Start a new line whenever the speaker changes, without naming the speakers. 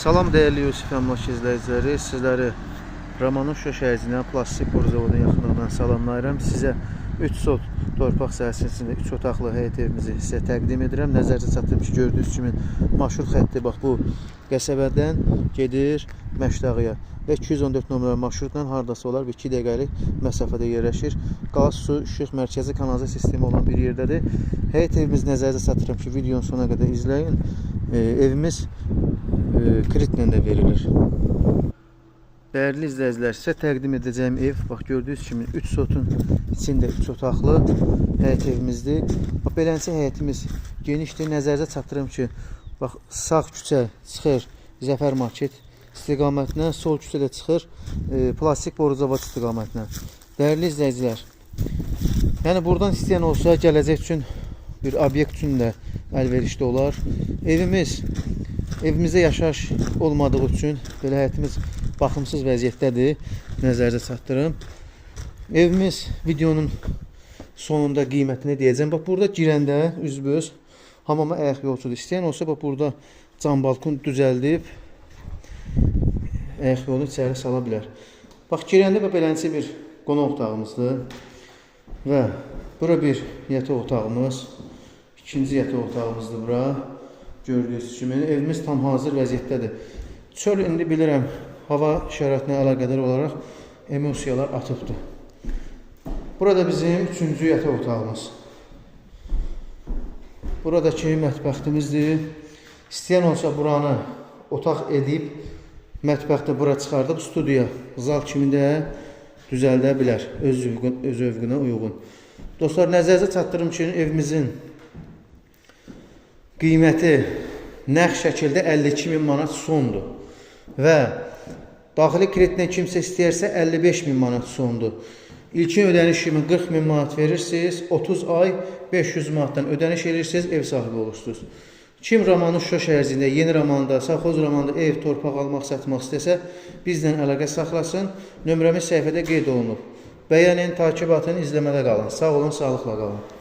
Salam dəyərli Yusif Əmlak izləyiciləri, sizləri Romanın Şoş ərazindən plastik borzavodun yaxınlığından salamlayıram. Sizə 3 sot torpaq sahəsində 3 otaqlı həyət evimizi sizə təqdim edirəm. Nəzərdə çatdırım ki, gördüyünüz kimi marşrut xətti bax bu qəsəbədən gedir Məşdağıya və 214 nömrəli marşrutla hardasa olar 2 dəqiqəlik məsafədə yerləşir. Qaz, su, işıq, mərkəzi kanalizasiya sistemi olan bir yerdədir. Həyət evimiz nəzərdə çatdırım ki, videonun sonuna qədər izləyin. Evimiz kreditlə də verilir. Dəyərli izləyicilər, sizə təqdim edəcəyim ev, bax gördüyünüz kimi 3 sotun içində 3 otaqlı həyət evimizdir. Bax beləncə həyətimiz genişdir. Nəzərdə çatdırım ki, bax sağ küçə çıxır Zəfər Market istiqamətinə, sol küçə də çıxır plastik boruzavad istiqamətinə. Dəyərli izləyicilər, yəni buradan istəyən olsa gələcək üçün bir obyekt üçün də əlverişli olar. Evimizdə yaşayış olmadığı üçün belə həyətimiz baxımsız vəziyyətdədir. Nəzərdə çatdırım. Evimiz videonun sonunda qiymətini deyəcəm. Bax burada girəndə üzbəüz hamama ayaq yolçudur. İstəyən olsa bax burada cam balkon düzəldib ayaq yolunu içəri sala bilər. Bax girəndə bax beləncə bir qonaq otağımızdır. Və bura bir yataq otağımız. İkinci yataq otağımızdır bura. Gördüyünüz kimi evimiz tam hazır vəziyyətdədir. Çöl indi bilirəm hava şəraitinə əlaqədar olaraq emosiyalar atıbdır. Burada bizim 3-cü yataq otağımız. Buradakı mətbəxtimizdir. İstəyən olsa buranı otaq edib mətbəxdə bura çıxardıb studiya, zal kimi də düzəldə bilər öz övqünə uyğun. Dostlar, nəzərdə çatdırım ki, evimizin qiyməti nəğd şəkildə 52.000 manat sondur və daxili kreditlə kimsə istəyərsə 55.000 manat sondur. İlkin ödəniş kimi 40.000 manat verirsiniz, 30 ay 500 manatdan ödəniş edirsiniz, ev sahibi olursunuz. Kim Romanın Şoş ərazisində, yeni Romanda, Savxoz Romanda ev, torpaq almaq, satmaq istəsə bizlə əlaqə saxlasın. Nömrəmiz səhifədə qeyd olunub. Bəyənin, takib atın, izləmədə qalın. Sağ olun, sağlıqla qalın.